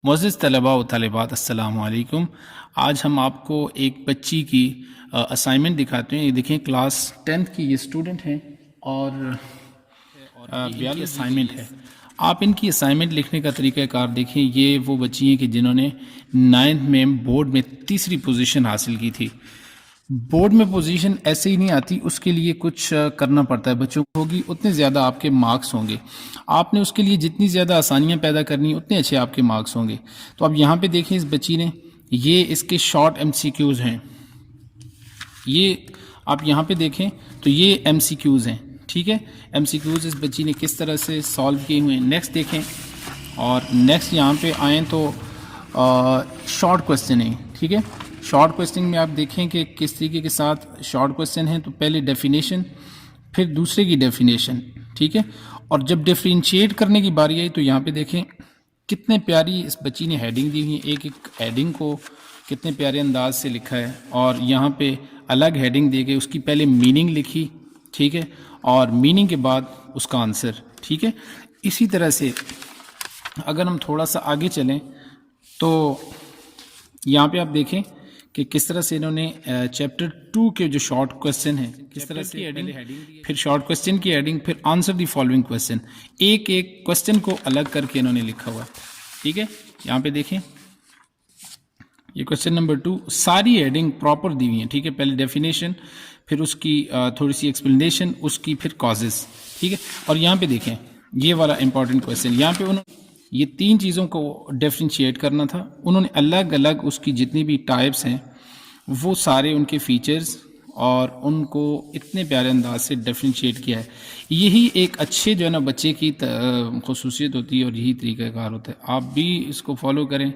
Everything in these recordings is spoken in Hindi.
मुअज़्ज़िज़ तलबा व तालिबात अस्सलामु अलैकुम। आज हम आपको एक बच्ची की असाइनमेंट दिखाते हैं। ये देखें क्लास 10th की ये स्टूडेंट हैं और 42 असाइनमेंट है। आप इनकी असाइनमेंट लिखने का तरीक़ाकार देखें। ये वो बच्ची हैं कि जिन्होंने 9th में बोर्ड में तीसरी पोजीशन हासिल की थी। बोर्ड में पोजीशन ऐसे ही नहीं आती, उसके लिए कुछ करना पड़ता है। बच्चों को होगी उतने ज़्यादा आपके मार्क्स होंगे। आपने उसके लिए जितनी ज़्यादा आसानियाँ पैदा करनी उतने अच्छे आपके मार्क्स होंगे। तो अब यहाँ पे देखें इस बच्ची ने, ये इसके शॉर्ट MCQs हैं। ये आप यहाँ पे देखें तो ये MCQs हैं, ठीक है। MCQs इस बच्ची ने किस तरह से सॉल्व किए हुए हैं। नेक्स्ट देखें और नेक्स्ट यहाँ पे आएँ तो शॉर्ट क्वेश्चन है, ठीक है। शॉर्ट क्वेश्चन में आप देखें कि किस तरीके के साथ शॉर्ट क्वेश्चन है। तो पहले डेफिनेशन, फिर दूसरे की डेफिनेशन, ठीक है। और जब डिफ्रेंशिएट करने की बारी आई तो यहाँ पे देखें कितने प्यारी इस बच्ची ने हेडिंग दी हुई है। एक एक हेडिंग को कितने प्यारे अंदाज से लिखा है और यहाँ पे अलग हेडिंग दे के उसकी पहले मीनिंग लिखी, ठीक है, और मीनिंग के बाद उसका आंसर, ठीक है। इसी तरह से अगर हम थोड़ा सा आगे चलें तो यहाँ पे आप देखें कि किस तरह से इन्होंने चैप्टर 2 के जो शॉर्ट क्वेश्चन है किस तरह से हेडिंग, फिर शॉर्ट क्वेश्चन की हेडिंग, फिर आंसर दी फॉलोइंग क्वेश्चन, एक एक क्वेश्चन को अलग करके इन्होंने लिखा हुआ है, ठीक है। यहाँ पे देखें ये क्वेश्चन नंबर 2, सारी हेडिंग प्रॉपर दी हुई है, ठीक है। पहले डेफिनेशन, फिर उसकी थोड़ी सी एक्सप्लेनेशन, उसकी फिर कॉजेस, ठीक है। और यहाँ पे देखें ये वाला इंपॉर्टेंट क्वेश्चन, यहाँ पे उन्होंने ये 3 चीज़ों को डिफ्रेंशिएट करना था। उन्होंने अलग अलग उसकी जितनी भी टाइप्स हैं वो सारे उनके फीचर्स और उनको इतने प्यारे अंदाज से डिफ्रेंशिएट किया है। यही एक अच्छे जो है ना बच्चे की खसूसियत होती है और यही तरीक़ाकार होता है। आप भी इसको फॉलो करें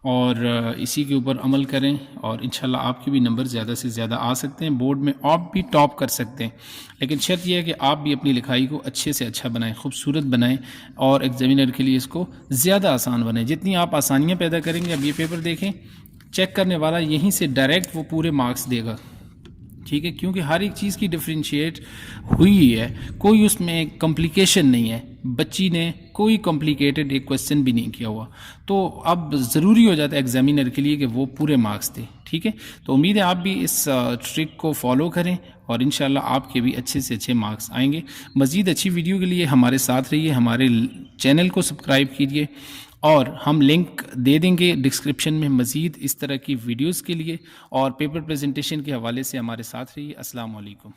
और इसी के ऊपर अमल करें और इंशाल्लाह आपके भी नंबर ज़्यादा से ज़्यादा आ सकते हैं। बोर्ड में आप भी टॉप कर सकते हैं, लेकिन शर्त यह है कि आप भी अपनी लिखाई को अच्छे से अच्छा बनाएं, खूबसूरत बनाएं और एग्जामिनर के लिए इसको ज़्यादा आसान बनाएं। जितनी आप आसानियाँ पैदा करेंगे, अब ये पेपर देखें, चेक करने वाला यहीं से डायरेक्ट वो पूरे मार्क्स देगा, ठीक है, क्योंकि हर एक चीज़ की डिफ्रेंशिएट हुई है, कोई उसमें कॉम्प्लिकेशन नहीं है। बच्ची ने कोई कॉम्प्लिकेटेड एक क्वेश्चन भी नहीं किया हुआ, तो अब ज़रूरी हो जाता है एग्जामिनर के लिए कि वो पूरे मार्क्स दे, ठीक है। तो उम्मीद है आप भी इस ट्रिक को फॉलो करें और इंशाल्लाह आपके भी अच्छे से अच्छे मार्क्स आएंगे। मज़ीद अच्छी वीडियो के लिए हमारे साथ रहिए, हमारे चैनल को सब्सक्राइब कीजिए और हम लिंक दे देंगे डिस्क्रिप्शन में मज़ीद इस तरह की वीडियोस के लिए। और पेपर प्रेजेंटेशन के हवाले से हमारे साथ रहिए। अस्सलाम वालेकुम।